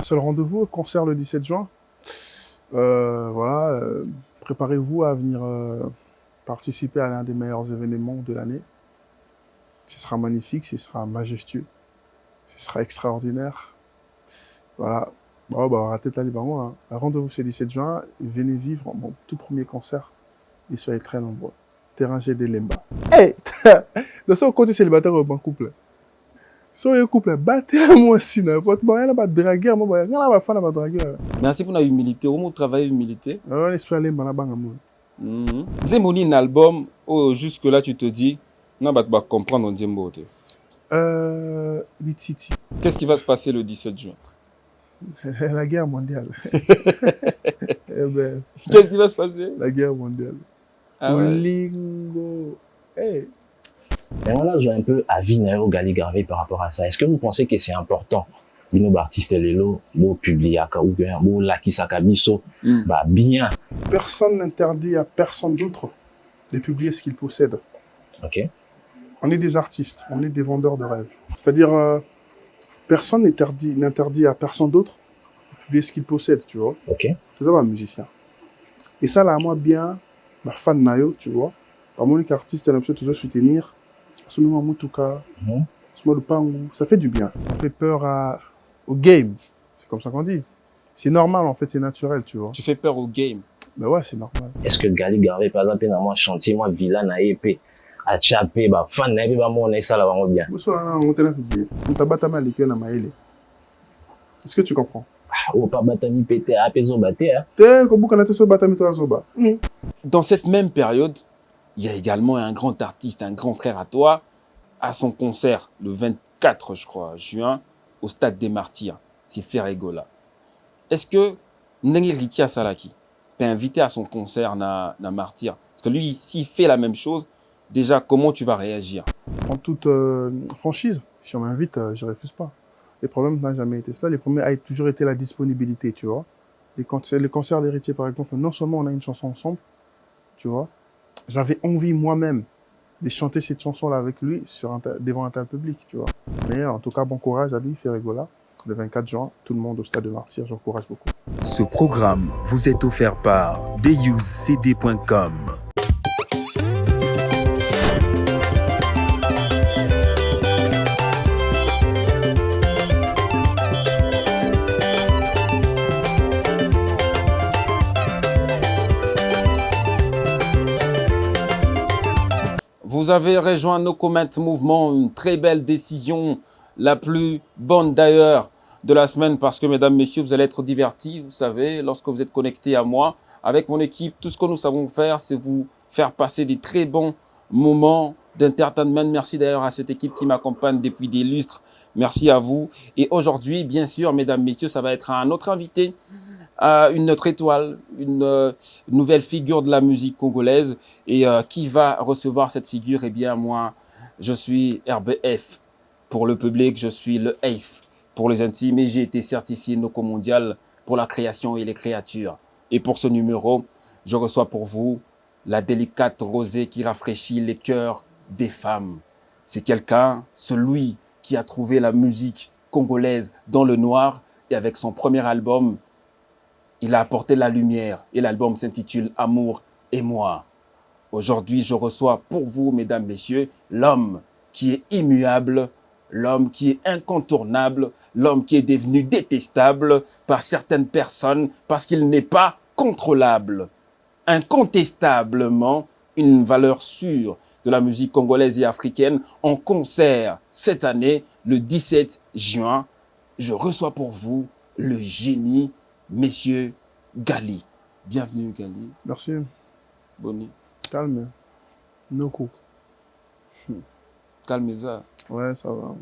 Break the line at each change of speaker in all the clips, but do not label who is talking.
Un seul rendez-vous, concert le 17 juin. Voilà, préparez-vous à venir participer à l'un des meilleurs événements de l'année. Ce sera magnifique, ce sera majestueux, ce sera extraordinaire. Voilà. Bon, bah, ratez ta libre, hein. Rendez-vous ce 17 juin, venez vivre mon tout premier concert et soyez très nombreux. Terrain GD Lemba. Hey! Dans ce côté célibataire ou bon couple. Soyez couple, battez-moi si n'importe quoi. Il n'y a pas de dragueur, il n'y a pas de fan de dragueur.
Merci pour la humilité. Comment travailler l'humilité?
On espère aller dans la banque.
Zemoni un album, jusque là tu te dis, on va comprendre en Zembo.
Lititi.
Qu'est-ce qui va se passer le 17 juin?
La guerre mondiale. Eh ben,
Qu'est-ce qui va se passer?
la guerre mondiale.
Ah ouais.
Lingo. Hey.
Et voilà, j'ai un peu avis Nayo Gali Garvey par rapport à ça. Est-ce que vous pensez que c'est important, nos artistes lelo, beau publier ou bien beau lakisaka biso, bah bien.
Personne n'interdit à personne d'autre de publier ce qu'il possède.
Ok.
On est des artistes, on est des vendeurs de rêves. C'est-à-dire, personne n'interdit à personne d'autre de publier ce qu'il possède, tu vois.
Ok.
C'est ça, un musicien. Et ça, là, moi, bien, ma fan Nayo, tu vois. Par mon artiste, elle a toujours soutenir. Ça fait du bien. On fait peur au game. C'est comme ça qu'on dit. C'est normal, en fait, c'est naturel, tu vois.
Tu fais peur au game.
Ben ouais, c'est normal.
Est-ce que Gali Garvey, par exemple, dans mon chantier, moi, Villa Naïpe, à Tchapé, bah, fan Naïpe, bah, moi, on est ça là, vraiment bien. Est-ce
que tu comprends?
Oh, pas Batami pété, à Pézo Baté, hein.
Dans cette même période, il y a également un grand artiste, un grand frère à toi, à son concert le 24, je crois, juin, au Stade des Martyrs. C'est Ferregola. Est-ce que Nengi Ritia Salaki t'es invité à son concert na Martyr? Parce que lui, s'il fait la même chose, déjà, comment tu vas réagir?
En toute franchise, si on m'invite, je ne refuse pas. Le problème n'a jamais été cela. Le problème a toujours été la disponibilité, tu vois. Les concerts d'héritiers, par exemple, non seulement on a une chanson ensemble, tu vois, j'avais envie moi-même de chanter cette chanson-là avec lui devant un tel public, tu vois. Mais en tout cas, bon courage à lui, Ferregola. Le 24 juin, tout le monde au Stade de Martyrs, j'encourage beaucoup.
Ce programme vous est offert par deusecd.com.
Vous avez rejoint No Comment Mouvement, une très belle décision, la plus bonne d'ailleurs de la semaine, parce que, mesdames, messieurs, vous allez être divertis, vous savez, lorsque vous êtes connectés à moi. Avec mon équipe, tout ce que nous savons faire, c'est vous faire passer des très bons moments d'entertainment. Merci d'ailleurs à cette équipe qui m'accompagne depuis des lustres. Merci à vous. Et aujourd'hui, bien sûr, mesdames, messieurs, ça va être un autre invité, une autre étoile, une nouvelle figure de la musique congolaise. Et qui va recevoir cette figure? Eh bien, moi, je suis RBF. Pour le public, je suis le EIF. Pour les intimes, et j'ai été certifié Noco Mondial pour la création et les créatures. Et pour ce numéro, je reçois pour vous la délicate rosée qui rafraîchit les cœurs des femmes. C'est quelqu'un, celui qui a trouvé la musique congolaise dans le noir, et avec son premier album, il a apporté la lumière, et l'album s'intitule Amour et moi. Aujourd'hui, je reçois pour vous, mesdames, messieurs, l'homme qui est immuable, l'homme qui est incontournable, l'homme qui est devenu détestable par certaines personnes parce qu'il n'est pas contrôlable. Incontestablement, une valeur sûre de la musique congolaise et africaine en concert cette année, le 17 juin. Je reçois pour vous le génie, Monsieur Gali. Bienvenue, Gali.
Merci.
Bonne.
Calme. Noko.
Calme ça.
Ouais, ça va.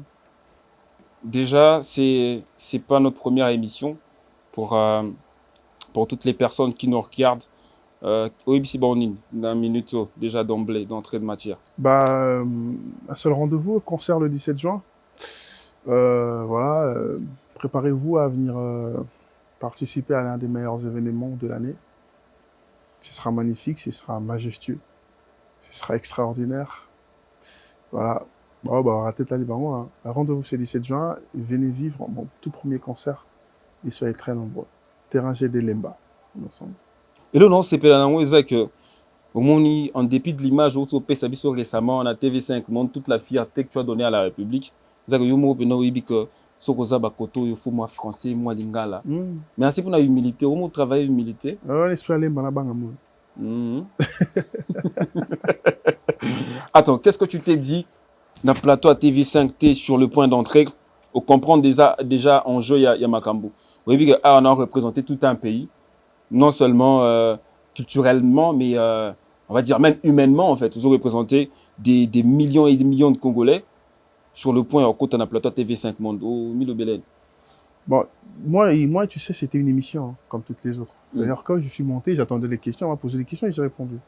Déjà, c'est pas notre première émission pour toutes les personnes qui nous regardent. Oui, c'est bon, d'un minute déjà d'emblée, d'entrée de matière.
Bah, un seul rendez-vous, concert le 17 juin. Voilà, préparez-vous à venir participer à l'un des meilleurs événements de l'année. Ce sera magnifique, ce sera majestueux, ce sera extraordinaire. Voilà. Bon, bah, ratez ta libre, moi. Rendez-vous ce 17 juin, venez vivre mon tout premier concert et soyez très nombreux. Terrain des Lemba, ensemble.
Et là, non, c'est pas la que au moins, en dépit de l'image où tu as fait récemment, on a TV5 montre toute la fierté que tu as donnée à la République. C'est que yomo beno ibi que sokoza bakoto il faut moi français moi lingala. Merci pour la humilité. Au moins travailler humilité.
L'esprit Lemba la banga moi.
Attends, qu'est-ce que tu t'es dit dans le plateau à TV5 T sur le point d'entrée au comprendre déjà en jeu il y a Makambo. Vous voyez que on a représenté tout un pays, non seulement culturellement, mais on va dire même humainement en fait. Vous avez représenté des millions et des millions de Congolais sur le point en côté dans le plateau TV5 Monde au Milo Belen.
Bon, moi, tu sais, c'était une émission, hein, comme toutes les autres. C'est-à-dire, quand je suis monté, j'attendais les questions, on m'a posé des questions et j'ai répondu.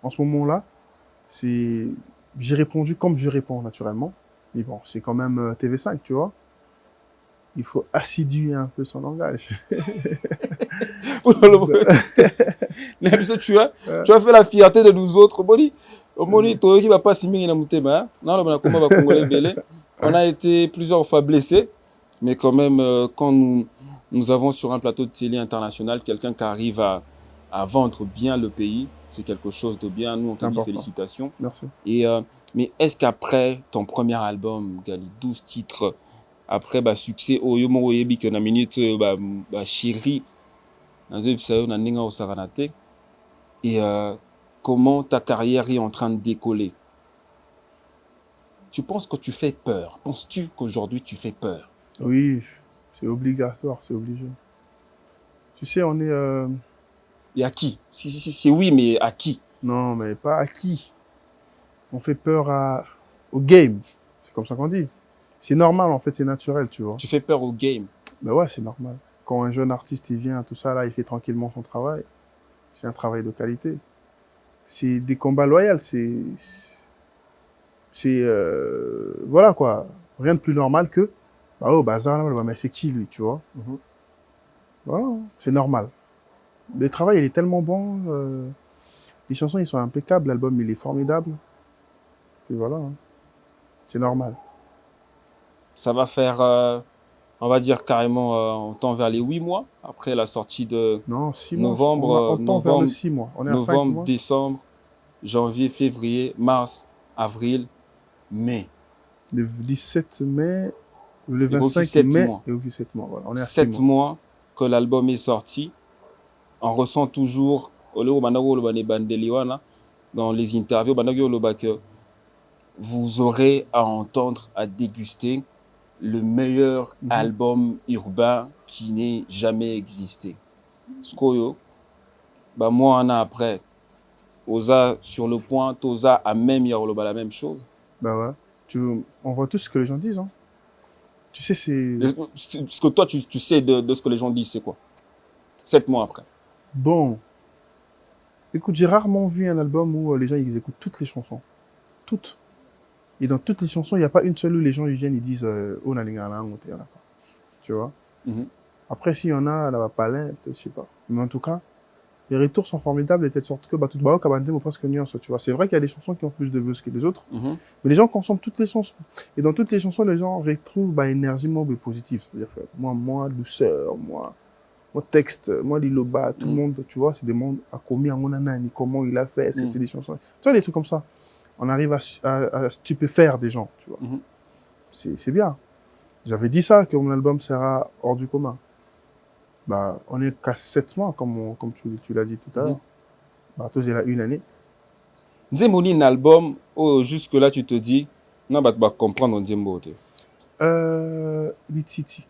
En ce moment-là, j'ai répondu comme je réponds naturellement. Mais bon, c'est quand même TV5, tu vois. Il faut assiduer un peu son langage.
tu as fait la fierté de nous autres. On a été plusieurs fois blessés, mais quand même, quand nous avons sur un plateau de télé international quelqu'un qui arrive à vendre bien le pays, c'est quelque chose de bien. Nous, on te dit félicitations.
Merci.
Mais est-ce qu'après ton premier album, Gali, 12 titres, après succès, Oyomo Oyebi, que na minute, chérie, et comment ta carrière est en train de décoller? Tu penses que tu fais peur? Penses-tu qu'aujourd'hui tu fais peur?
Oui, c'est obligatoire, c'est obligé. Tu sais, on est...
Et à qui? C'est oui, mais à qui?
Non, mais pas à qui. On fait peur au game. C'est comme ça qu'on dit. C'est normal, en fait, c'est naturel, tu vois.
Tu fais peur au game?
Ben ouais, c'est normal. Quand un jeune artiste, il vient, tout ça, là, il fait tranquillement son travail. C'est un travail de qualité. C'est des combats loyaux, voilà, quoi. Rien de plus normal que, oh, bazar, là, mais c'est qui, lui, tu vois. Voilà, c'est normal. Le travail, il est tellement bon. Les chansons, ils sont impeccables. L'album, il est formidable. Et voilà. C'est normal.
Ça va faire, on va dire carrément, on tend vers les 8 mois après la sortie de
6 mois.
Novembre,
on tend vers le 6 mois. On est à 5
novembre,
mois.
décembre, janvier, février, mars, avril, mai.
Le 17 mai, le 25 mai et au 17 mois. Voilà. On est à
7 mois que l'album est sorti. On ressent toujours, dans les interviews, que vous aurez à entendre, à déguster le meilleur album urbain qui n'ait jamais existé. Skoyo, moi, on a après, Oza sur le point, Toza a même la même chose.
Ouais. On voit tout ce que les gens disent. Hein. Tu sais, c'est...
Ce que toi, tu sais de ce que les gens disent, c'est quoi? 7 mois après.
Bon. Écoute, j'ai rarement vu un album où les gens ils écoutent toutes les chansons. Toutes. Et dans toutes les chansons, il n'y a pas une seule où les gens ils viennent, ils disent oh, tu vois. Après, s'il y en a, là, peut-être, je sais pas. Mais en tout cas, les retours sont formidables de telle sorte que tout bao kabante ou presque nuance, tu vois. C'est vrai qu'il y a des chansons qui ont plus de buzz que les autres, mais les gens consomment toutes les chansons. Et dans toutes les chansons, les gens retrouvent énergie positive. C'est-à-dire que moi, douceur, moi texte, moi l'iloba, tout le monde, tu vois, c'est des mondes à combien on a nani, comment il a fait, c'est des chansons. Tu vois, des trucs comme ça. On arrive à stupéfaire des gens, tu vois. C'est bien. J'avais dit ça, que mon album sera hors du commun. On est qu'à 7 mois, comme tu l'as dit tout à l'heure. Toi, j'ai là 1 année.
Nzemoni, un album, jusque-là, tu te dis, non, tu vas comprendre Nzembo.
Lititi,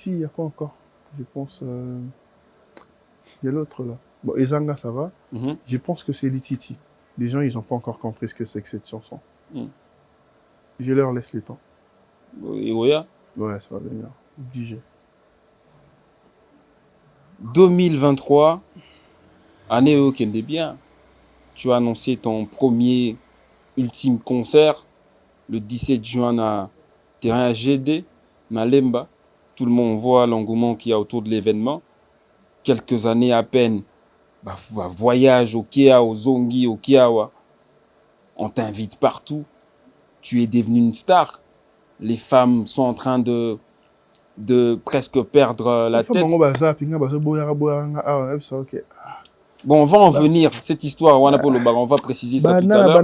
il y a quoi encore? Je pense... Il y a l'autre, là. Bon, Ezanga, ça va. Je pense que c'est Lititi. Les gens, ils n'ont pas encore compris ce que c'est que cette chanson. Je leur laisse le temps.
Et Oya?
Ouais, ça va venir. Obligé.
2023, année où qui est bien. Tu as annoncé ton premier ultime concert le 17 juin à terrain GD, Malemba. Tout le monde voit l'engouement qu'il y a autour de l'événement. Quelques années à peine, voyage au Kia, au Zongi, au Kiawa. On t'invite partout. Tu es devenu une star. Les femmes sont en train de de presque perdre la tête. Bon, on va en venir, cette histoire, on va préciser ça tout à l'heure.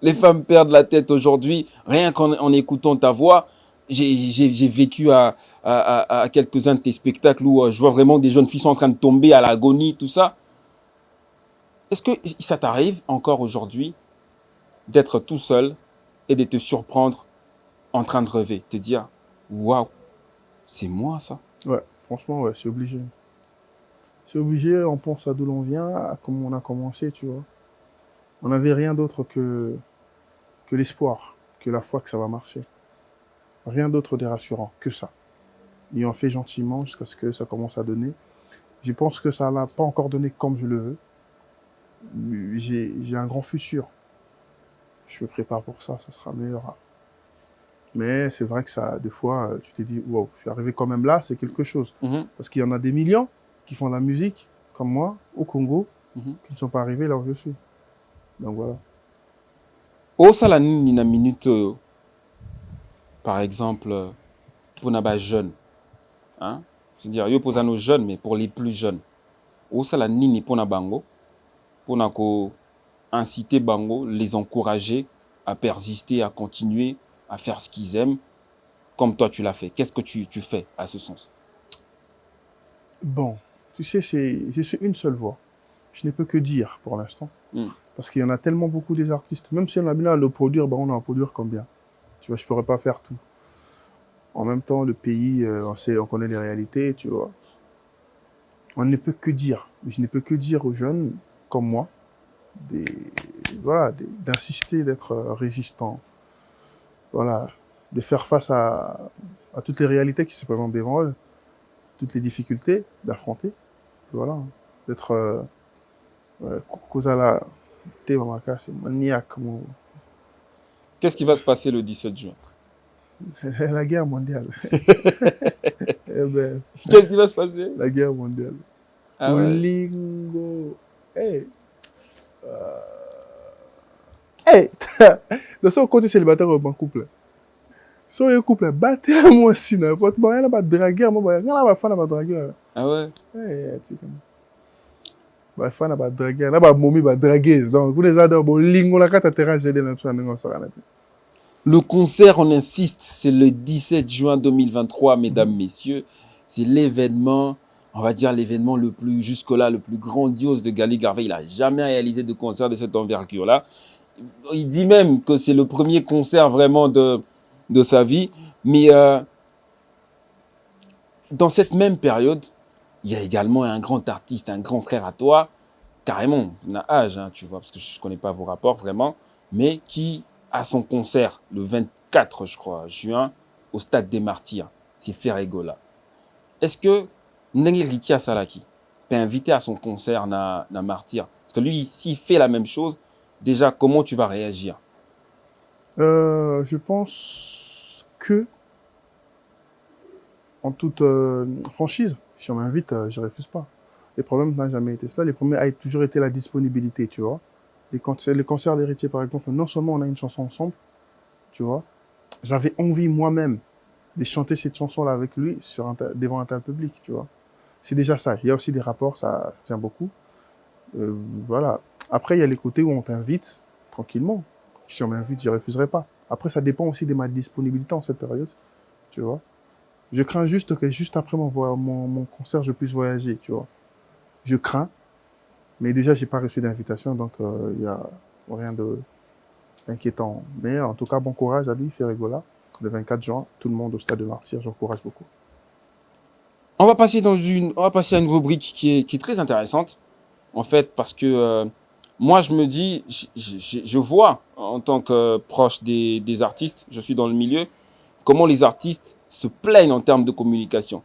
Les femmes perdent la tête aujourd'hui, rien qu'en écoutant ta voix. J'ai vécu à quelques-uns de tes spectacles où je vois vraiment des jeunes filles sont en train de tomber à l'agonie, tout ça. Est-ce que ça t'arrive encore aujourd'hui d'être tout seul et de te surprendre en train de rêver, te dire waouh, c'est moi ça?
Ouais, franchement, ouais, c'est obligé. C'est obligé, on pense à d'où l'on vient, à comment on a commencé, tu vois. On n'avait rien d'autre que l'espoir, que la foi que ça va marcher. Rien d'autre de rassurant que ça. Et on fait gentiment jusqu'à ce que ça commence à donner. Je pense que ça n'a pas encore donné comme je le veux. J'ai un grand futur. Je me prépare pour ça, ça sera meilleur. Mais c'est vrai que ça, des fois, tu t'es dit, wow, je suis arrivé quand même là, c'est quelque chose. Parce qu'il y en a des millions qui font de la musique, comme moi, au Congo, qui ne sont pas arrivés là où je suis. Donc voilà.
Au Salani, une minute, par exemple, pour les jeunes. Hein? C'est-à-dire, il pose à nos jeunes, mais pour les plus jeunes. Au Salani, pour les bango, pour inciter bango, les encourager à persister, à continuer, à faire ce qu'ils aiment, comme toi tu l'as fait. Qu'est-ce que tu fais à ce sens?
Bon, tu sais, je suis une seule voix. Je ne peux que dire pour l'instant. Parce qu'il y en a tellement beaucoup des artistes. Même si on a bien à le produire, on a à produire combien? Tu vois, je ne pourrais pas faire tout. En même temps, le pays, on connaît les réalités, tu vois. On ne peut que dire. Je ne peux que dire aux jeunes, comme moi, d'insister, d'être résistant. Voilà, de faire face à toutes les réalités qui se présentent devant eux, toutes les difficultés, d'affronter. Voilà, d'être c'est maniaque.
Qu'est-ce qui va se passer le 17 juin?
La guerre mondiale.
Qu'est-ce qui va se passer?
La guerre mondiale.
Ah ouais.
Lingo. Hey. Hey. De son côté célibataire ou en couple. Si on est couple, battez moi aussi n'importe quoi. Il y a pas de dragueur, moi il y a pas fan de dragueur.
Ah ouais.
Hey, tu sais. Ba fan de dragueur, na ba momi ba dragueuse. Donc vous les adorez bon lingo la carte terrain j'ai des même ça non ça.
Le concert, on insiste, c'est le 17 juin 2023, mesdames, messieurs. C'est l'événement, on va dire l'événement le plus, jusque-là, le plus grandiose de Gali Garvey. Il n'a jamais réalisé de concert de cette envergure-là. Il dit même que c'est le premier concert vraiment de sa vie. Mais dans cette même période, il y a également un grand artiste, un grand frère à toi, carrément, il a âge, hein, tu vois, parce que je ne connais pas vos rapports vraiment, mais qui à son concert le 24, je crois, juin, au Stade des Martyrs. C'est Ferregola. Est-ce que Nengi Ritia Salaki t'es invité à son concert na Martyr? Parce que lui, s'il fait la même chose, déjà, comment tu vas réagir?
Je pense que, en toute franchise, si on m'invite, je ne refuse pas. Les problèmes n'ont jamais été cela. Les problèmes ont toujours été la disponibilité, tu vois. Les concerts d'héritiers, par exemple, non seulement on a une chanson ensemble, tu vois, j'avais envie moi-même de chanter cette chanson-là avec lui devant un tel public, tu vois. C'est déjà ça. Il y a aussi des rapports, ça tient beaucoup. Voilà. Après, il y a les côtés où on t'invite tranquillement. Si on m'invite, je ne refuserai pas. Après, ça dépend aussi de ma disponibilité en cette période, tu vois. Je crains juste que juste après mon concert, je puisse voyager, tu vois. Je crains. Mais déjà, j'ai pas reçu d'invitation, donc il y a rien d'inquiétant. Mais en tout cas, bon courage à lui, Ferregola. Le 24 juin, tout le monde au Stade de Martyrs, j'encourage beaucoup.
On va passer à une rubrique qui est très intéressante, en fait, parce que moi, je me dis, je vois, en tant que proche des artistes, je suis dans le milieu, comment les artistes se plaignent en termes de communication.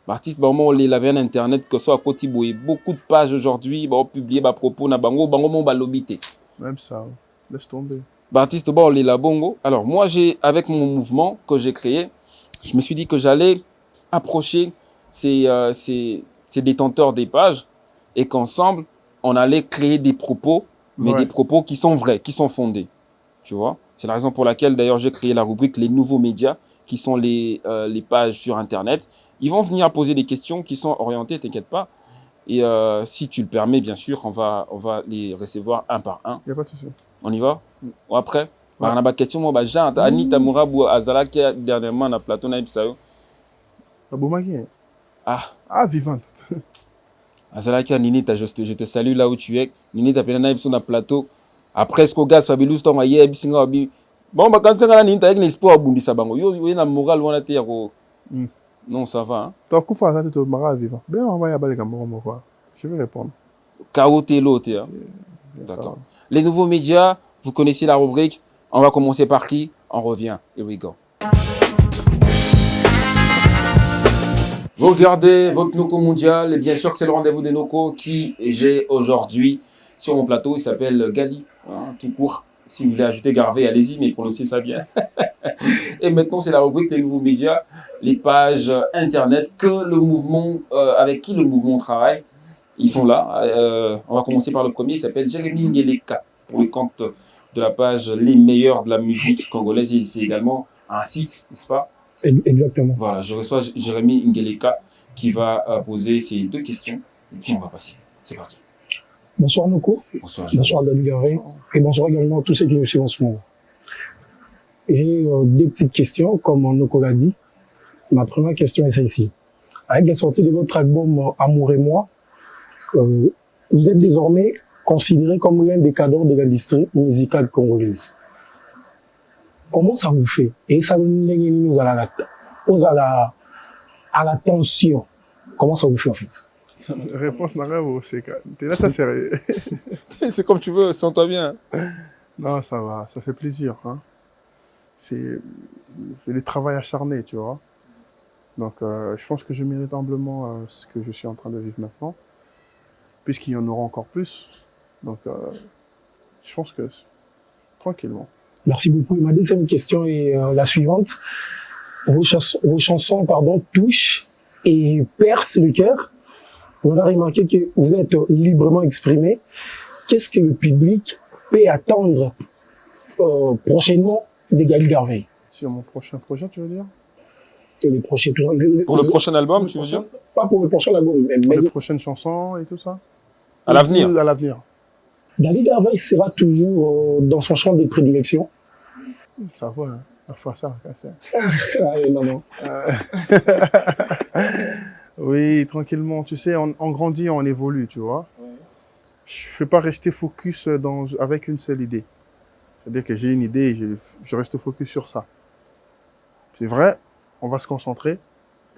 L'artiste, on les avait un internet que soit à côté, beaucoup de pages aujourd'hui, publier à propos,
Même ça, laisse tomber.
L'artiste, on les la bongo. Alors, moi, avec mon mouvement que j'ai créé, je me suis dit que j'allais approcher ces détenteurs des pages et qu'ensemble, on allait créer des propos, mais des propos qui sont vrais, qui sont fondés. Tu vois, c'est la raison pour laquelle d'ailleurs j'ai créé la rubrique les nouveaux médias, qui sont les pages sur Internet. Ils vont venir poser des questions qui sont orientées, t'inquiète pas. Et si tu le permets, bien sûr, on va les recevoir un par un.
Il n'y a pas de souci.
On y va? Ou après?
Ouais.
On a une question, moi, Jean, Anita Mourabou, Azala, qui a dernièrement, on a plateau,
Ah, vivante.
Azala, qui a Ninita, je te salue là où tu es. Ninita, Penana, sur un plateau. Après, ce qu'on gagne, soit Bilou, Storm, Aïe, Bissinga, bon, bah, quand c'est un Ninita, avec l'espoir, Bundi Sabango, yo, na moral, on a été, non, ça va, hein.
T'as coup ça, tu es mara vivant. Ben, on va y aller comme moi. Je vais répondre.
K.O. l'autre, hein. D'accord. Les nouveaux médias, vous connaissez la rubrique. On va commencer par qui? On revient. Here we go. Vous regardez votre Noco mondial. Et bien sûr que c'est le rendez-vous des Noco qui j'ai aujourd'hui sur mon plateau. Il s'appelle Gali, hein, tout court. Si vous voulez ajouter Garvey, allez-y, mais prononcez ça bien. Et maintenant, c'est la rubrique les nouveaux médias, les pages internet que le mouvement, avec qui le mouvement travaille. Ils sont là. On va commencer par le premier. Il s'appelle Jérémy Ngeleka pour le compte de la page Les meilleurs de la musique congolaise. Et c'est également un site, n'est-ce pas?
Exactement.
Voilà, je reçois Jérémy Ngeleka qui va poser ces deux questions. Et puis on va passer. C'est parti.
Bonsoir Noko.
Bonsoir Jérémy.
Bonsoir David Garvey. Et bonsoir également à tous ceux qui nous suivent en ce moment. J'ai deux petites questions, comme Noko l'a dit. Ma première question est celle-ci. Avec la sortie de votre album Amour et moi, vous êtes désormais considéré comme l'un des cadres de l'industrie musicale congolaise. Comment ça vous fait? Et ça nous à la tension. Comment ça vous fait en fait?
Réponse n'a rien au CK. T'es là, ça sérieux.
C'est comme tu veux, sens-toi bien.
Non, ça va, ça fait plaisir. Hein. C'est le travail acharné, tu vois. Donc, je pense que je mérite humblement ce que je suis en train de vivre maintenant, puisqu'il y en aura encore plus. Donc, je pense que tranquillement.
Merci beaucoup. Ma deuxième question est la suivante. Vos chansons, touchent et percent le cœur. On a remarqué que vous êtes librement exprimé. Qu'est-ce que le public peut attendre prochainement de Gali Garvey?
Sur mon prochain projet, tu veux dire?
Et les prochains,
Pour le prochain album, tu veux dire?
Pas pour le prochain album, mais
pour les prochaines chansons et tout ça?
À l'avenir.
À l'avenir.
Gali Garvey sera toujours dans son champ de prédilection.
Ça va, hein. Parfois ça, ça.
Non.
Oui, tranquillement. Tu sais, on grandit, on évolue, tu vois. Ouais. Je ne peux pas rester focus avec une seule idée. C'est-à-dire que j'ai une idée et je reste focus sur ça. C'est vrai, on va se concentrer,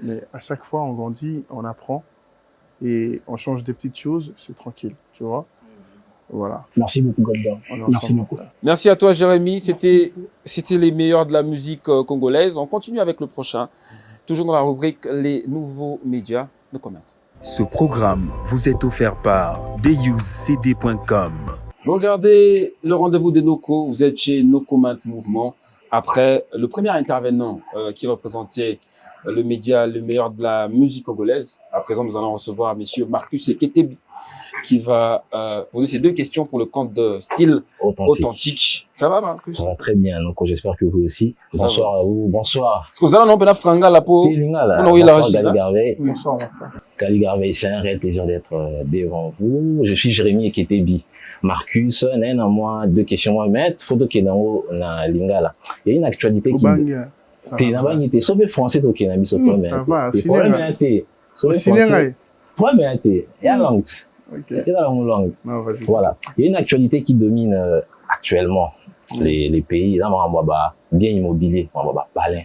mais à chaque fois, on grandit, on apprend et on change des petites choses, c'est tranquille, tu vois. Voilà.
Merci beaucoup, Golda. Merci beaucoup.
Merci à toi, Jérémy. C'était les meilleurs de la musique congolaise. On continue avec le prochain. Toujours dans la rubrique les nouveaux médias. No comment.
Ce programme vous est offert par deusecd.com.
Vous regardez le rendez-vous des Noco. Vous êtes chez No Comment Mouvement. Après le premier intervenant qui représentait le média le meilleur de la musique congolaise. À présent, nous allons recevoir monsieur Marcus Eketebi, qui va poser ces deux questions pour le compte de Style Authentique. Ça va, Marcus?
Ça va très bien, donc j'espère que vous aussi. Bonsoir à vous, bonsoir.
Est-ce que vous allez nous franga la peau?
Bonsoir Gali Garvey.
Bonsoir,
Gali Garvey, c'est un réel plaisir d'être devant vous. Je suis Jérémy Eketebi. Marcus, moi, deux questions moi mettre, photo qui est dans haut, na lingala. Il y a une actualité qui t'es na banité, sauf français to kenabi so problème.
Ça va,
problème est sauf français. Problème est ya langue. C'est la langue. Voilà. Il y a une actualité qui domine actuellement les pays. Là, bien immobilier, palin.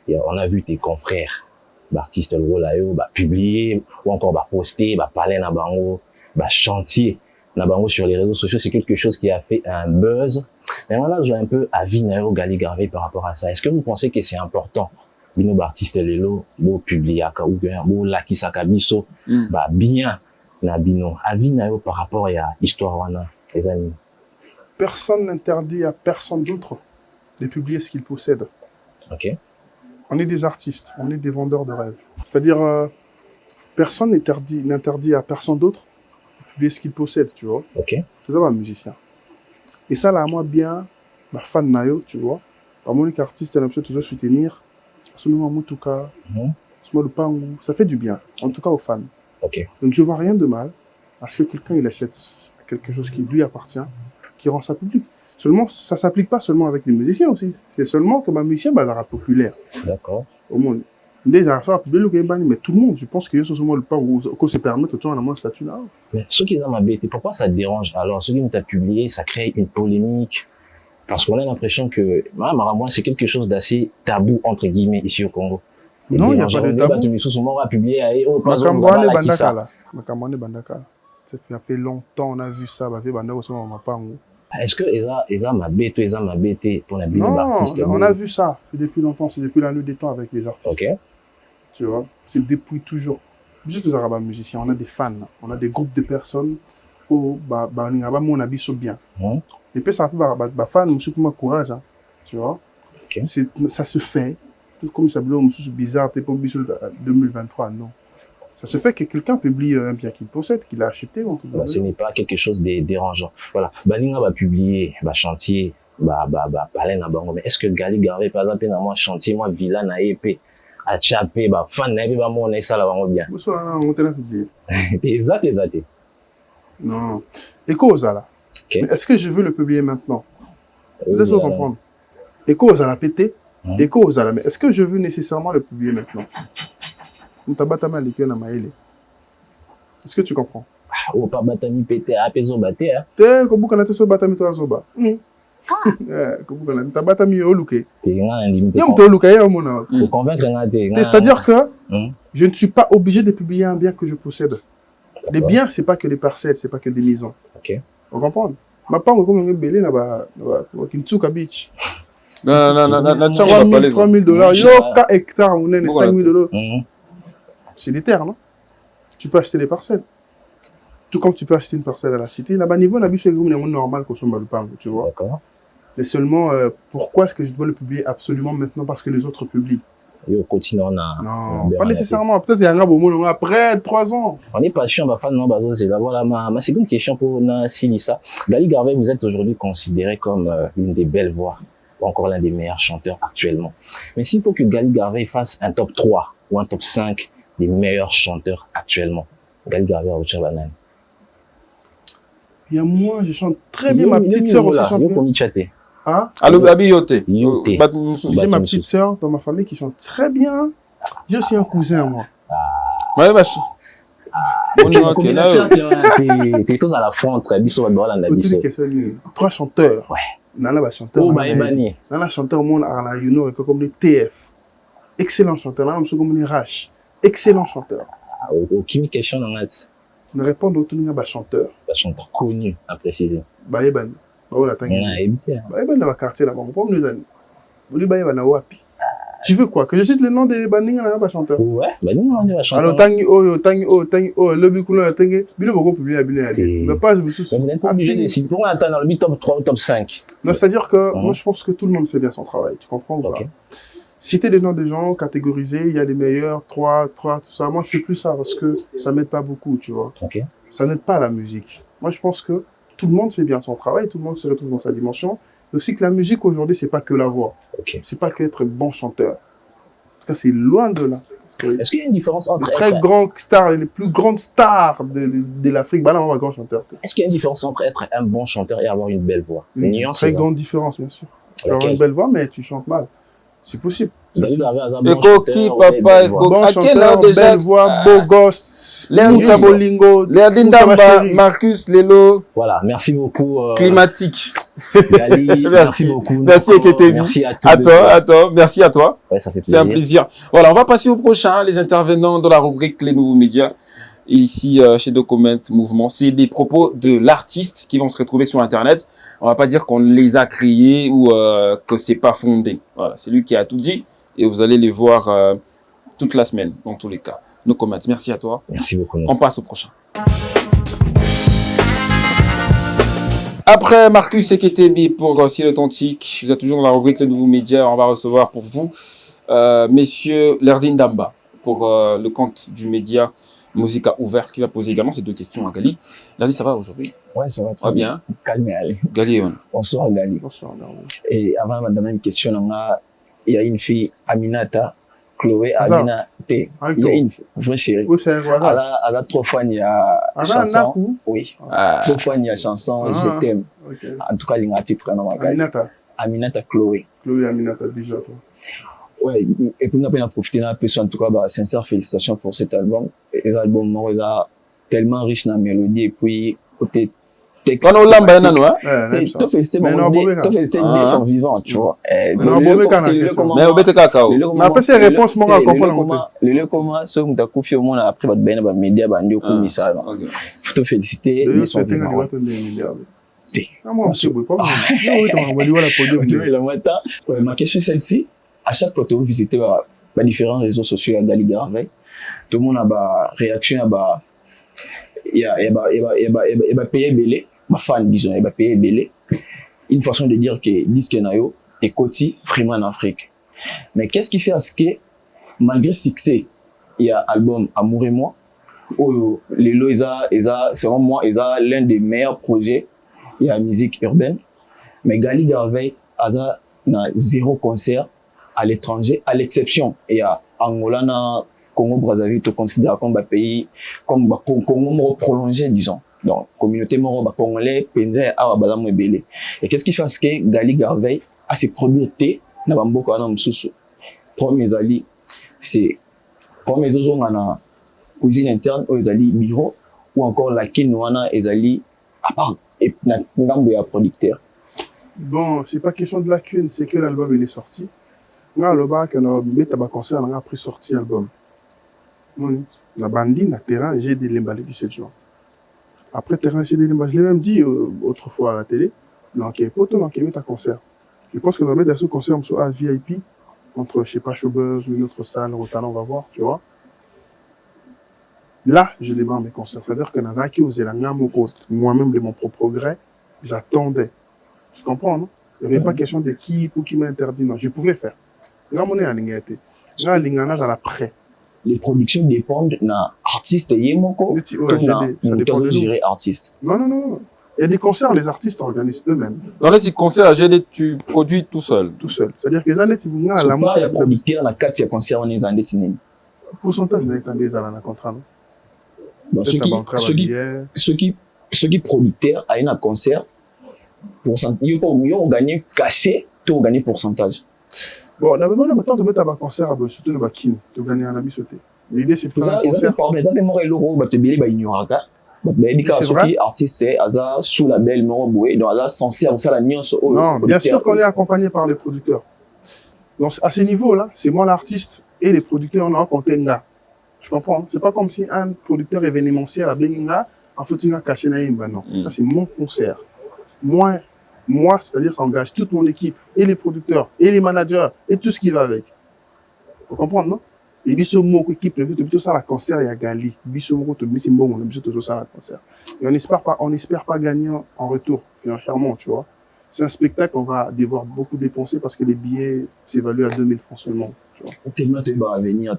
Et on a vu tes confrères, artistes le rôle publier ou encore poster, palin na bango, chantier na bango sur les réseaux sociaux. C'est quelque chose qui a fait un buzz. Mais là, j'ai un peu avis na Gali Garvey par rapport à ça. Est-ce que vous pensez que c'est important? Bino artistes lelo, bo publiaka ou bien bo lakisaka biso, bien. Nabino, avis nayo par rapport à l'histoire wana, les amis.
Personne n'interdit à personne d'autre de publier ce qu'il possède.
Ok.
On est des artistes, on est des vendeurs de rêves. C'est-à-dire, personne n'interdit à personne d'autre de publier ce qu'il possède, tu vois.
Ok.
C'est ça, un musicien. Et ça, là, moi, bien, fan nayo, tu vois. Par mon artiste, elle a toujours soutenir. Ça fait du bien, en tout cas aux fans.
Okay.
Donc je vois rien de mal à ce que quelqu'un il achète quelque chose qui lui appartient, qui rend ça public. Seulement, ça s'applique pas seulement avec les musiciens aussi. C'est seulement que ma musicien bazar populaire.
D'accord.
Au monde. Des artistes publics, mais tout le monde, je pense que ce sont le pas qu'on se permet de tourner à mon statut là.
Mais ceux qui ont ma bête, pourquoi ça te dérange? Alors, ceux qui ont publié, ça crée une polémique. Parce qu'on a l'impression que, moi, c'est quelque chose d'assez tabou, entre guillemets, ici au Congo.
Non, il n'y a pas de tabou. Ça fait longtemps on a vu ça.
Est-ce que Eza ma bête pour la
non, on a vu ça. C'est depuis longtemps. C'est depuis la nuit des temps avec les artistes.
Okay.
Tu vois, c'est depuis toujours. Juste les arabes musiciens, on a des fans, on a des groupes de personnes où on habite bien. Et puis ça fait fan, monsieur pour courage, hein, tu vois.
Okay.
Ça se fait. Comme ça bizarre, t'es pas obligé de 2023, non. Ça se fait que quelqu'un publie un bien qu'il possède, qu'il a acheté.
Ce n'est pas quelque chose de dérangeant. Voilà. Balinga va publier, chantier, parler na bango. Mais est-ce que Gali Garvey, par exemple, dans moi chantier, moi villa na épée, à chapé, fan na épée, moi on est ça là bango bien.
Vous savez, on t'a publié.
Exact.
Non. Écho là.
Okay.
Est-ce que je veux le publier maintenant? Laisse-moi comprendre. Écho à la pété. Écho aux mais est-ce que je veux nécessairement le publier maintenant? Est-ce que tu comprends?
Oh, pas batami pété, apaiso baté, hein?
T'es, comme vous connaissez ce batami toi zoba. Comme vous connaissez, t'as batami au louké. C'est-à-dire que je ne suis pas obligé de publier un bien que je possède. Les biens, c'est pas que des parcelles, c'est pas que des maisons.
Ok.
Vous comprenez? Ma part, comme on est belé là-bas, Kintuka Beach.
Non,
3 000 $. Yo, 4 hectares, on est 5 000 $. C'est des terres, non? Tu peux acheter des parcelles. Tout comme tu peux acheter une parcelle à la cité. Là-bas, niveau, on a vu ce que c'est normal qu'on soit mal, tu vois.
D'accord.
Mais seulement, pourquoi est-ce que je dois le publier absolument maintenant parce que les autres publient?
Yo, continue,
non, pas nécessairement. Peut-être il y a un gars après 3 ans.
On est pas chiant, ma fan, non, c'est là. Voilà, ma seconde question pour Silissa. Gali Garvey, vous êtes aujourd'hui considéré comme l'une des belles voix, ou encore l'un des meilleurs chanteurs actuellement. Mais s'il faut que Gali Garvey fasse un top 3 ou un top 5 des meilleurs chanteurs actuellement, Gali Garvey va retenir banane.
Il y a moi, je chante très bien. Ma petite sœur aussi chante bien.
Hein? Allo Abiyote.
J'ai ma petite sœur dans ma famille qui chante très bien. J'ai aussi un cousin, moi.
Ouais, bah,
t'es tous à la fois entre Abisso et Bolanda.
3 chanteurs.
Ouais.
Nana chanteur.
Oh, Baïbani.
Nana chanteur au monde à la Yuno, comme les TF. Excellent chanteur. Nana comme les Rash. Excellent chanteur.
Aucune question dans la
ne répondre au tout le chanteur.
Un chanteur connu, à préciser.
Baïbani. On a évité. Baïbani dans le quartier là-bas. On peut nous dire. Vous dites Baïbani Wapi. Tu veux quoi? Que je cite le nom de Baninga na chanteur?
Ouais, Baninga na chanteur.
Alors tangi le bikulo la tangi, bilo beaucoup publié à Bilé. Mais pas je
on n'est pas obligé de citer. Pour attendre le top 3 ou top 5.
Non, c'est-à-dire que moi je pense que tout le monde fait bien son travail, tu comprends ou pas? Citer des noms de gens, catégoriser, il y a les meilleurs, 3, tout ça. Moi je fais plus ça parce que ça m'aide pas beaucoup, tu vois. Ça n'aide pas la musique. Moi je pense que tout le monde fait bien son travail, tout le monde se retrouve dans sa dimension. Et aussi que la musique aujourd'hui, c'est pas que la voix. C'est pas qu'être bon chanteur. En tout cas, c'est loin de là.
Est-ce qu'il y a une différence entre
les plus grandes stars de l'Afrique, bah là, on va grand chanteur.
Est-ce qu'il y a une différence entre être un bon chanteur et avoir une belle voix?
Une très grande différence, bien sûr. Tu as une belle voix, mais tu chantes mal. C'est possible.
Coquille, papa,
bon chanteur, belle voix, beau gosse.
Lerdin Damba, Marcus, Lelo.
Voilà, merci beaucoup.
Climatique.
Gali, merci beaucoup.
Merci à toi. Merci à toi.
Ouais, ça fait plaisir.
C'est un plaisir. Voilà, on va passer au prochain, les intervenants dans la rubrique Les Nouveaux Médias. Ici, chez Document Mouvement, c'est des propos de l'artiste qui vont se retrouver sur Internet. On va pas dire qu'on les a créés ou que c'est pas fondé. Voilà, c'est lui qui a tout dit et vous allez les voir toute la semaine, dans tous les cas. Nos comments. Merci à toi.
Merci beaucoup.
On passe au prochain. Après Marcus Eketebi pour Ciel Authentique, vous êtes toujours dans la rubrique Les Nouveaux Médias. On va recevoir pour vous, messieurs Lerdin Damba, pour le compte du média Musica Ouvert, qui va poser également ces deux questions à Gali. Gali, ça va aujourd'hui?
Ouais, ça va
très bien.
Calme, allez.
Gali,
bonsoir, Gali.
Bonsoir, Darwin.
Et avant de demander une question, il y a une fille, Aminata, Chloé, Amina, il y a une fille, vraie chérie.
Oui, c'est vrai.
Elle a 3 fois, il y a chanson. Oui. 3 fois, il y a chanson, je t'aime. En tout cas, il y a un titre dans ma case. Aminata, Chloé.
Chloé, Aminata, bisous à toi.
Ouais, et pour nous en profiter d'un peu, en tout cas, sincères félicitations pour cet album. Les albums, il est tellement riche dans la mélodie et puis côté texte.
On a l'ambé, non,
tu fais son vivant, tu vois.
Mais on peut cacao.
Mais après ces réponses, moi, on comprend.
Le comment, ceux qui ont confié au monde après votre bien, média, bandio, commissaire. Faut te féliciter. Ils sont vivants. Ma question est celle-ci. À chaque fois que vous visitez différents réseaux sociaux à Gali Garvey, tout le monde a une réaction, il y a payé belé, ma fan disons, il va payer belé. Une façon de dire que disque nayo est côté vraiment en Afrique. Mais qu'est-ce qui fait à ce que malgré succès, il y a album Amour et moi, où les lots selon moi, ils ont l'un des meilleurs projets, il y a la musique urbaine, mais Gali Garvey a 0 concert à l'étranger, à l'exception, il y a Angola, Congo, Brazzaville, te considère comme un pays, comme Congo prolongé, disons. Donc, communauté moro, congolais, Penza, Arabala, Mouébélé. Et qu'est-ce qui fait ce que Gali Garvey a ses produits thé, n'a pas beaucoup à Namsoussou. Premier ali, c'est, premier zozo, on a cuisine interne, ou les ali bureau, ou encore la quinoana, les ali, à part, et n'ambo ya producteur.
Bon, c'est pas question de lacune, c'est que l'album il est sorti. Nga loba que na beta ba concert na après sorti album. Moni, na bandi na terrain j'ai des lembale 17 juin. Après terrain j'ai des lembale, je l'ai même dit autrefois à la télé. Donc poto na beta concert. Je pense que na beta ce concert sur à VIP entre je sais pas Showbuzz ou une autre salle au talent on va voir, tu vois. Là, je démarre mes concerts. C'est-à-dire que Nazaki osé la moi-même de mon propre gré, j'attendais. Tu comprends, non? Il n'y avait pas question de qui ou qui m'a interdit, non. Je pouvais faire. Là, mon est en ligne. Là, l'ingana dans l'après.
Les productions dépendent d'un artiste yémoko.
Ça dépend de
gérer artiste.
Non. Il y a des concerts, les artistes organisent eux-mêmes.
Dans les concerts, tu produis tout seul.
Tout seul. C'est-à-dire que les années, tu
n'as pas les producteurs dans 4 concerts, on est en détenus.
Pourcentage n'est qu'un des années contrat, non?
Bon, ceux qui producteurs à un concert, ils ont gagné cachet, ils ont gagné pourcentage.
Bon, on a besoin de temps de mettre un concert à surtout le bakin, de gagner un habit sauté. L'idée c'est de faire un concert.
Ils avaient moré l'euro, bah te billet bah ignorant. Mais ceux qui artistes, Aza sous la belle Moroboué, donc Aza censé avoir ça la nuance.
Non, bien sûr qu'on est accompagné par les producteurs. Donc à ce niveau-là, c'est moi l'artiste et les producteurs on a rencontré là. Tu comprends? C'est pas comme si un producteur événementiel a Benga, en fait, il a caché Naïm. Non, ça c'est mon concert. Moi, c'est-à-dire, ça engage toute mon équipe, et les producteurs, et les managers, et tout ce qui va avec. Vous comprenez, non? Et biso moko équipe, plutôt ça la concert, il y a Gali. Biso moko, tout biso bon, on a biso tout ça la concert. Et on espère pas gagner en retour, financièrement, tu vois. C'est un spectacle, on va devoir beaucoup dépenser parce que les billets s'évaluent à 2000 francs seulement, tu vois.
Tellement tu vas venir,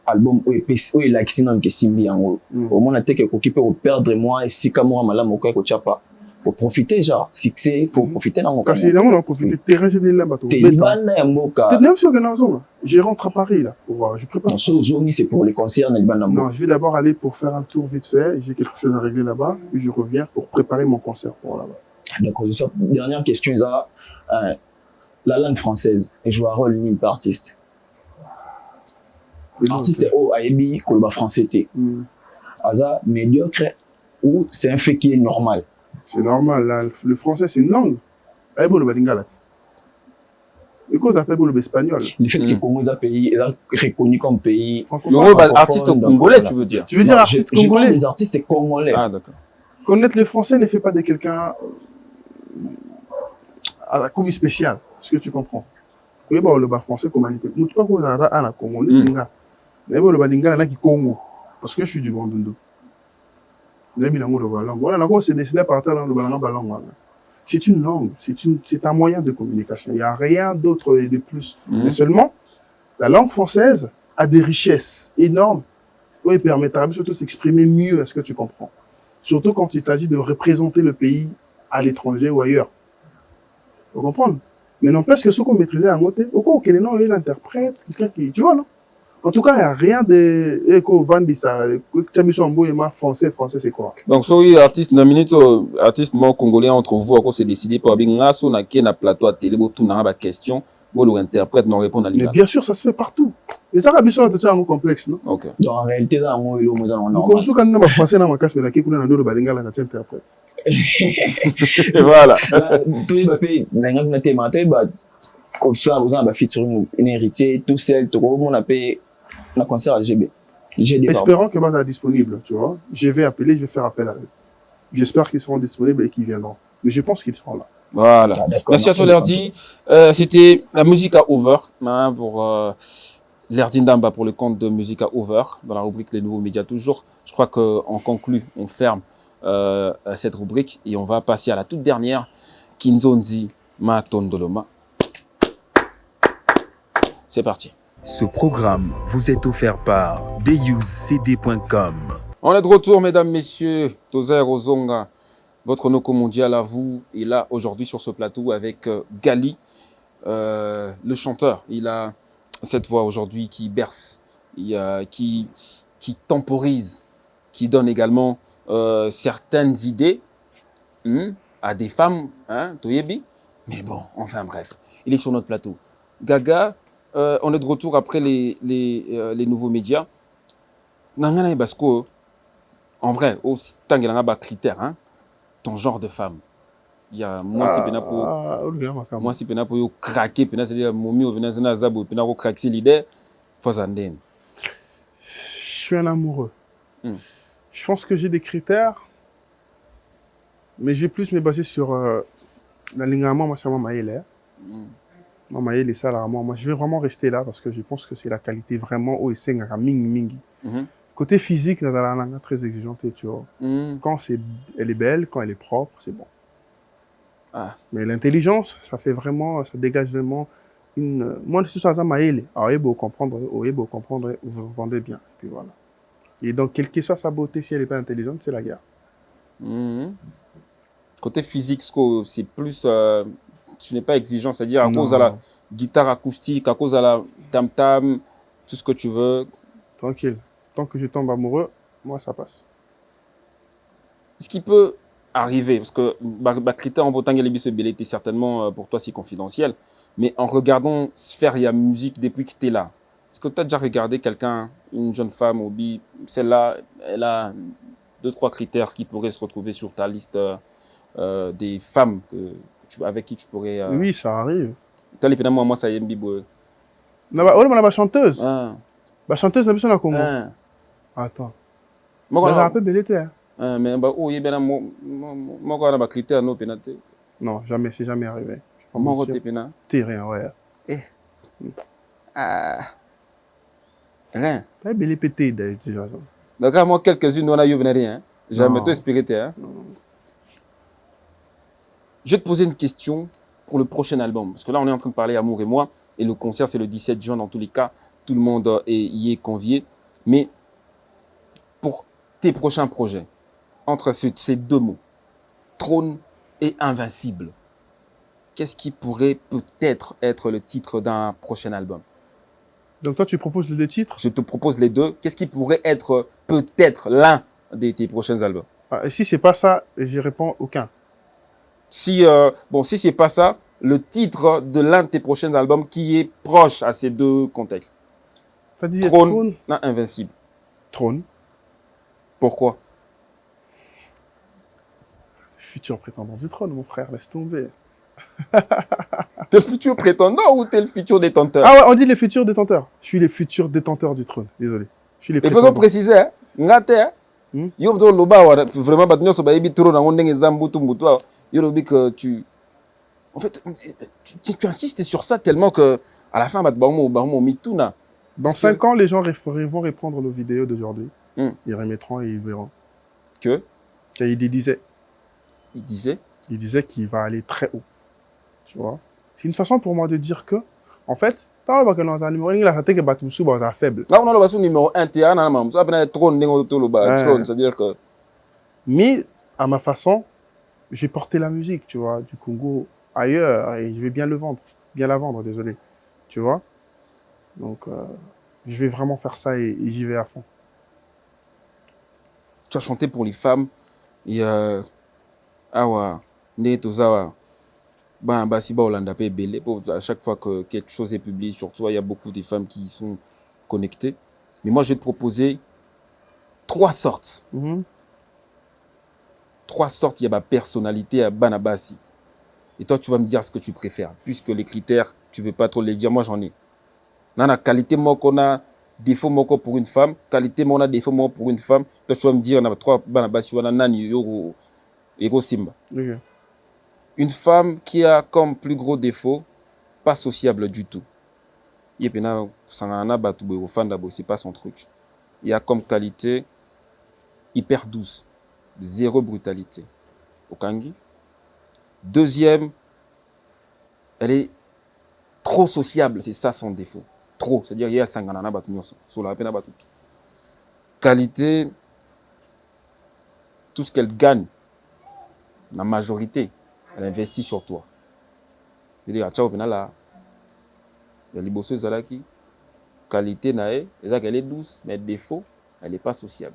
album où il la kisinam que simbi en haut. Au moins, tu es occupé pour perdre moi et si kamora malam au ko chapa. Pour profiter, genre, succès, faut profiter dans mon cas.
Parce que on a profité, terrain, j'ai des lames,
t'es libanais, un beau cas.
T'es même sûr que dans la zone, je rentre à Paris, là, pour voir, je prépare.
Non, ce zone, c'est pour les concerts,
non, je vais d'abord aller pour faire un tour vite fait, j'ai quelque chose à régler là-bas, puis je reviens pour préparer mon concert pour là-bas.
D'accord, dernière question, Isa, la langue française, et joue un rôle ni pas artiste. Artiste est au Aébi, Kolba français, Aza, médiocre, ou c'est un fait qui est normal?
C'est normal, là. Le français c'est une langue. Aébo le balingalat. Et quoi t'appelles le espagnol?
Le fait que le Congo est un pays reconnu comme pays.
Artiste congolais, tu veux dire?
Tu veux dire artiste congolais?
Les artistes congolais.
Ah, d'accord.
Connaître le français ne fait pas de quelqu'un à la commis spéciale. Ce que tu comprends. Oui, bon, le bas français, comment on peut. Nous, pas qu'on a un Congo, mais bon, le balingala, là, qui Congo. Parce que je suis du Bandundu. C'est une langue, c'est un moyen de communication. Il n'y a rien d'autre de plus. Mais seulement, la langue française a des richesses énormes Oui, permettra surtout de s'exprimer mieux, est-ce que tu comprends? Surtout quand il s'agit de représenter le pays à l'étranger ou ailleurs. Vous comprenez? Mais n'empêche que ce qu'on maîtrisait à côté, au cas où il interprète, quelqu'un qui, tu vois, non? En tout cas, il n'y a rien de, qu'on vende ça, français, c'est quoi?
Donc, soyez artiste, na minute, artiste, moi, congolais, entre vous, à cause c'est décidé par Bingaso, na ké, na plateau à télé, tout n'a pas question, bon, l'interprète, non répondre à l'image.
Mais bien sûr, ça se fait partout. Et ça, c'est un peu complexe, non?
Ok.
Donc, en réalité, là, moi, il est au
comme ça, quand on a français dans ma casse, mais la kékouna, on a le balinga, la interprète.
Et voilà.
Tous les papiers, on a été maté, comme ça, on a fait une héritier, tout seul, tout le monde a payé un concert à GB.
Espérant que c'est disponible, tu vois. Je vais appeler, je vais faire appel à eux. J'espère qu'ils seront disponibles et qu'ils viendront. Mais je pense qu'ils seront là.
Voilà. Ah, merci à toi, Lerdi. C'était la musique à Over, hein, pour Lerdi Ndamba pour le compte de Musique à Over, dans la rubrique Les Nouveaux Médias toujours. Je crois qu'on conclut, on ferme cette rubrique et on va passer à la toute dernière, Kinzonzi Matondoloma. C'est parti.
Ce programme vous est offert par deusecd.com.
On est de retour, mesdames, messieurs. Tozer Ozonga, votre Noko mondial à vous. Et là, aujourd'hui, sur ce plateau, avec Gali, le chanteur. Il a cette voix aujourd'hui qui berce, qui temporise, qui donne également certaines idées à des femmes, hein, Toyebi. Mais bon, enfin bref, il est sur notre plateau. Gaga, on est de retour après les nouveaux médias. Nangana Basko, en vrai, tant qu'il y a un critère, hein, ton genre de femme. Il y a moi si pena pour yo craquer pena c'est-à-dire momi pena zana zabo pena ko craquer l'idée fazanden.
Je suis un amoureux. Je pense que j'ai des critères, mais j'ai plus me baser sur l'alignement moi c'est moi maïle. Moi maïle ça là moi je vais vraiment rester là parce que je pense que c'est la qualité vraiment au senga mingi. Côté physique là très exigeante tu vois. Quand elle est belle, quand elle est propre, c'est bon. Ah. Mais l'intelligence, ça fait vraiment, ça dégage vraiment une. Moi, je suis ça maïle. Alors, il faut comprendre, vous entendez bien. Et puis voilà. Et donc, quelle que soit sa beauté, si elle n'est pas intelligente, c'est la guerre.
Côté physique, c'est plus. Tu n'es pas exigeant, c'est-à-dire à cause de la guitare acoustique, à cause de la tam-tam, tout ce que tu veux.
Tranquille. Tant que je tombe amoureux, moi, ça passe.
Ce qui peut arriver, parce que critère en Bretagne, il était certainement pour toi si confidentiel, mais en regardant Sphère et musique depuis que tu es là, est-ce que tu as déjà regardé quelqu'un, une jeune femme, ou celle-là, elle a 2-3 critères qui pourraient se retrouver sur ta liste des femmes avec qui tu pourrais...
Oui, ça arrive.
Moi, ça y est, Mbibo.
La chanteuse. La chanteuse, n'a pas Congo. Attends.
Moi,
elle a un peu belle été.
Mais critère no pénalité.
Non, jamais, c'est jamais arrivé.
Comment t'es pénal?
T'es rien, ouais.
Rien.
T'as belle pété déjà.
D'accord, moi quelques-unes on a eu rien. Jamais tout espérité hein. Je vais te poser une question pour le prochain album parce que là on est en train de parler Amour et moi et le concert c'est le 17 juin dans tous les cas, tout le monde y est convié. Mais pour tes prochains projets, entre ces deux mots, Trône et Invincible, qu'est-ce qui pourrait peut-être être le titre d'un prochain album?
Donc toi, tu proposes les deux titres?
Je te propose les deux. Qu'est-ce qui pourrait être peut-être l'un de tes prochains albums?
Et si c'est pas ça, j'y réponds aucun.
Si c'est pas ça, le titre de l'un de tes prochains albums qui est proche à ces deux contextes.
T'as dit
Trône, non, Invincible.
Trône.
Pourquoi?
Futur prétendant du trône, mon frère, laisse tomber.
T'es le futur prétendant ou t'es le futur détenteur?
Ah ouais, on dit les futurs détenteurs. Je suis les futurs détenteurs du trône, désolé. Je suis les
prétendants. Et peut-on préciser, hein? Vraiment, tu insistes sur ça tellement que à la fin,
dans 5 ans, les gens vont reprendre nos vidéos d'aujourd'hui. Ils remettront et ils verront. Il disait. Il disait qu'il va aller très haut. Tu vois? C'est une façon pour moi de dire que, en fait, Tant que non, numéro 1, là, ça t'est que Batum sous faible.
Là, on a le numéro 1, tu as un ça peut être trône, c'est-à-dire que.
Mais, à ma façon, j'ai porté la musique, tu vois, du Congo ailleurs, et je vais bien la vendre, désolé, tu vois. Donc, je vais vraiment faire ça et j'y vais à fond.
Tu as chanté pour les femmes, et awa, Netozawa, ben, Basiba Olanda Pe Belé, à chaque fois que quelque chose est publié sur toi, il y a beaucoup de femmes qui y sont connectées. Mais moi, je vais te proposer 3 sortes.
Mm-hmm.
3 sortes, il y a ma personnalité à Banabasi. Et toi, tu vas me dire ce que tu préfères. Puisque les critères, tu ne veux pas trop les dire, moi j'en ai. Dans la qualité, moi qu'on a défaut moi pour une femme, qualité, moi on a défaut moi pour une femme. Toi, tu vas me dire, on a 3 Banabasi, on a Nani, Ego Simba.
Okay.
Une femme qui a comme plus gros défaut, pas sociable du tout. C'est pas son truc. Il a comme qualité hyper douce. 0 brutalité. Okangi. Deuxième, elle est trop sociable, c'est ça son défaut. Trop, c'est-à-dire il y a 50 ans, sur la peine à battre tout. Qualité, tout ce qu'elle gagne, la majorité, elle investit sur toi. C'est-à-dire, tu vois, là, il y a les bosses qui qualité, elle est douce, mais défaut, elle n'est pas sociable.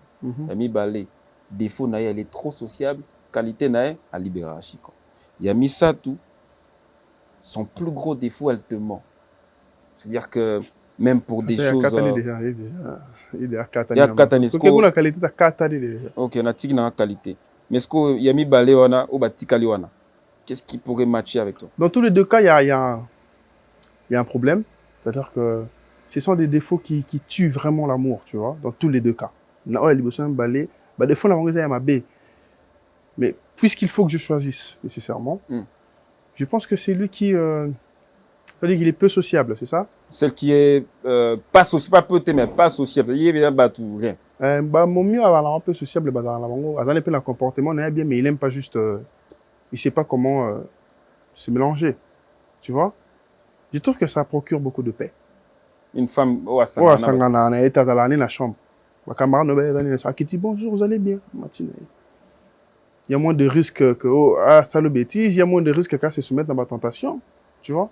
Elle mis balai. Défaut, elle est trop sociable. Qualité, elle libère à Chico. Il y a mis ça tout. Son plus gros défaut, elle te ment. C'est-à-dire que même pour des choses.
Il y a 4
années. Il y a 4 années.
La qualité, tu as 4 années déjà.
Ok, on a tigné dans la qualité. Mais est-ce qu'il y a mis balé ou batikali wana? Qu'est-ce qui pourrait matcher avec toi?
Dans tous les deux cas, il y a un problème. C'est-à-dire que ce sont des défauts qui tuent vraiment l'amour, tu vois, dans tous les deux cas. Des fois, il y a ma B. Mais puisqu'il faut que je choisisse nécessairement, je pense que c'est lui qui... c'est-à-dire qu'il est peu sociable, c'est ça?
Celle qui est pas sociable, pas peut-être, mais pas sociable. Il est bien battu, rien.
Mon mieux, il est un peu sociable, il a un comportement, bien, mais il n'aime pas juste... il ne sait pas comment se mélanger, tu vois? Je trouve que ça procure beaucoup de paix.
Une femme,
on est dans la chambre. Ma camarade qui dit bonjour, vous allez bien. Il y a moins de risques que ça le bêtise, il y a moins de risques qu'à se soumettre dans ma tentation. Tu vois?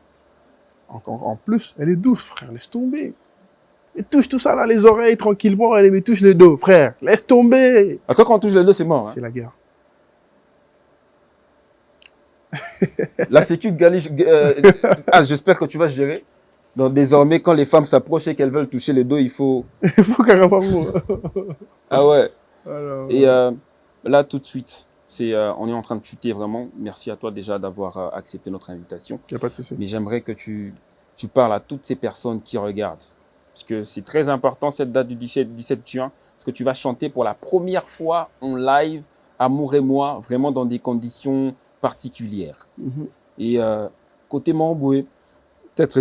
En plus, elle est douce, frère, laisse tomber. Elle touche tout ça là, les oreilles tranquillement, elle me touche le dos, frère, laisse tomber.
Attends, quand on touche le dos, c'est mort. Hein?
C'est la guerre.
La sécu galige. J'espère que tu vas gérer. Donc désormais, quand les femmes s'approchent et qu'elles veulent toucher le dos, il faut.
Il faut carrément.
Ah ouais.
Alors,
et là, tout de suite, on est en train de chuter vraiment. Merci à toi déjà d'avoir accepté notre invitation.
Il n'y a pas de souci.
Mais j'aimerais que tu parles à toutes ces personnes qui regardent. Parce que c'est très important cette date du 17 juin. Parce que tu vas chanter pour la première fois en live, Amour et moi, vraiment dans des conditions particulières. Et côté Mamboué, peut-être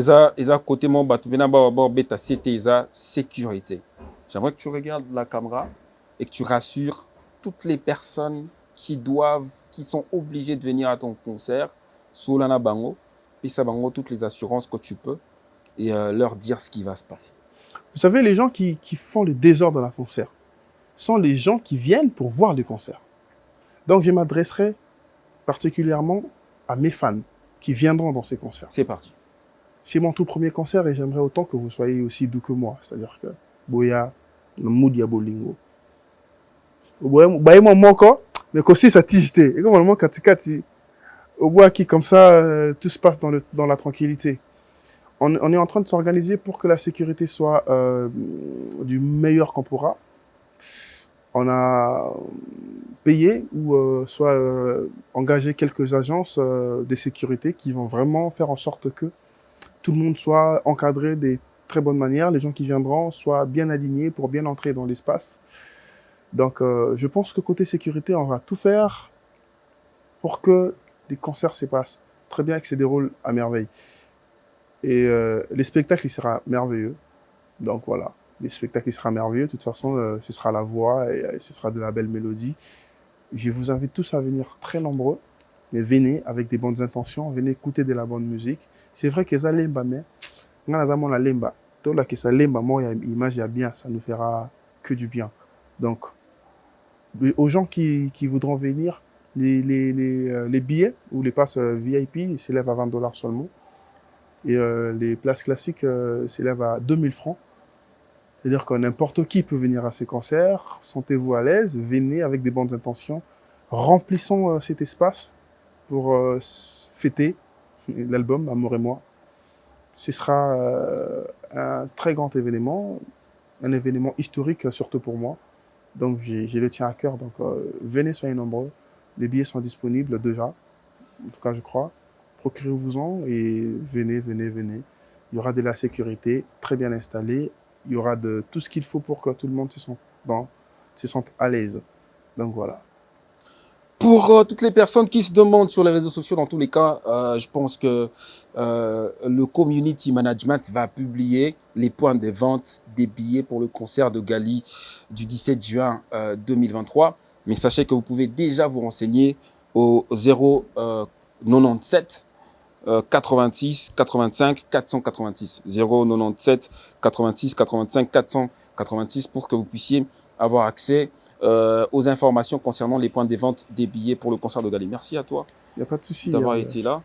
côté Mamboué, c'était sécurité. J'aimerais que tu regardes la caméra et que tu rassures toutes les personnes qui sont obligées de venir à ton concert, sous l'ana bango, puis ça bango toutes les assurances que tu peux et leur dire ce qui va se passer.
Vous savez, les gens qui font le désordre dans la concert sont les gens qui viennent pour voir le concert. Donc, je m'adresserai particulièrement à mes fans qui viendront dans ces concerts.
C'est parti.
C'est mon tout premier concert et j'aimerais autant que vous soyez aussi doux que moi. C'est-à-dire que Boya, le mood ya bolingo. Boya moi encore, mais aussi ça tige. Et comme moi katikati, au bois qui comme ça, tout se passe dans la tranquillité. On est en train de s'organiser pour que la sécurité soit du meilleur qu'on pourra. On a payé ou soit engagé quelques agences de sécurité qui vont vraiment faire en sorte que tout le monde soit encadré de très bonne manière, les gens qui viendront soient bien alignés pour bien entrer dans l'espace. Donc je pense que côté sécurité, on va tout faire pour que les concerts se passent très bien et que se déroulent à merveille. Et les spectacles, il sera merveilleux. Donc voilà. Les spectacles, il sera merveilleux. De toute façon, ce sera la voix et ce sera de la belle mélodie. Je vous invite tous à venir très nombreux, mais venez avec des bonnes intentions, venez écouter de la bonne musique. C'est vrai que ça l'aime, mais la lemba. Tout là qui ça lemba, moi, image bien, ça nous fera que du bien. Donc, aux gens qui voudront venir, les billets ou les passes VIP s'élèvent à 20 $ seulement. Et les places classiques s'élèvent à 2000 francs. C'est-à-dire que n'importe qui peut venir à ces concerts. Sentez-vous à l'aise, venez avec des bonnes intentions. Remplissons cet espace pour fêter l'album Amour et moi. Ce sera un très grand événement, un événement historique surtout pour moi. Donc je le tiens à cœur. Donc venez, soyez nombreux. Les billets sont disponibles déjà, en tout cas je crois. Procurez-vous-en et venez. Il y aura de la sécurité très bien installée. Il y aura de tout ce qu'il faut pour que tout le monde se sente à l'aise. Donc voilà.
Pour toutes les personnes qui se demandent sur les réseaux sociaux, dans tous les cas, je pense que le community management va publier les points de vente des billets pour le concert de Gali du 17 juin 2023. Mais sachez que vous pouvez déjà vous renseigner au 097 86 85 486 097 86 85 486 pour que vous puissiez avoir accès aux informations concernant les points de vente des billets pour le concert de Gali. Merci à toi.
Il n'y a pas de souci
d'avoir été là.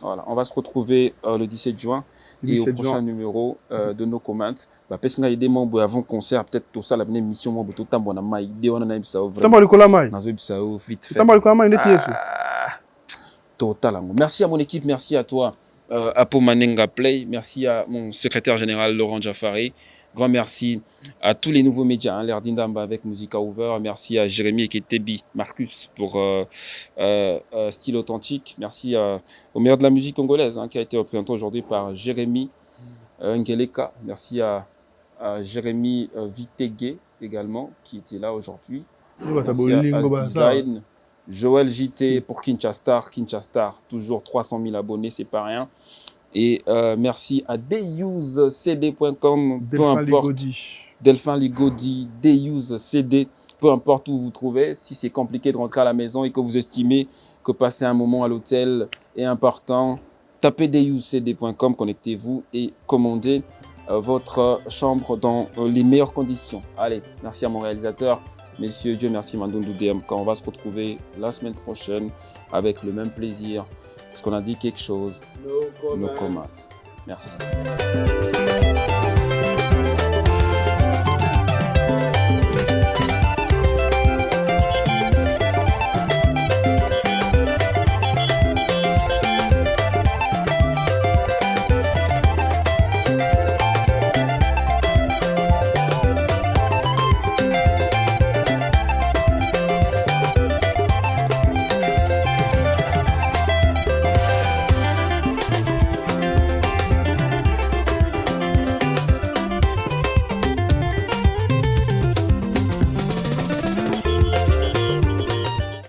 Voilà, on va se retrouver le 17 juin et au prochain numéro de nos comments. Parce qu'on a des membres avant le concert, peut-être tout ça, la mission, tout le temps, on a ma idée, on a ça vite fait. Total. Merci à mon équipe, merci à toi, Apo Manenga Play, merci à mon secrétaire général Laurent Jaffari. Grand merci à tous les nouveaux médias, l'air d'Indamba avec Musica Over. Merci à Jérémy Eketebi, Marcus pour Style Authentique. Merci au meilleur de la musique congolaise qui a été représenté aujourd'hui par Jérémy Ngeleka. Merci à Jérémy Vitegué également qui était là aujourd'hui. Merci à Design. Joël JT pour Kinchastar, toujours 300 000 abonnés, c'est pas rien. Et merci à deusecd.com, peu importe, Delphin Ligodi, deusecd, peu importe où vous vous trouvez, si c'est compliqué de rentrer à la maison et que vous estimez que passer un moment à l'hôtel est important, tapez deusecd.com, connectez-vous et commandez votre chambre dans les meilleures conditions. Allez, merci à mon réalisateur. Messieurs, Dieu merci Mandoundou DM, quand on va se retrouver la semaine prochaine avec le même plaisir. Est-ce qu'on a dit quelque chose? No comments. Merci.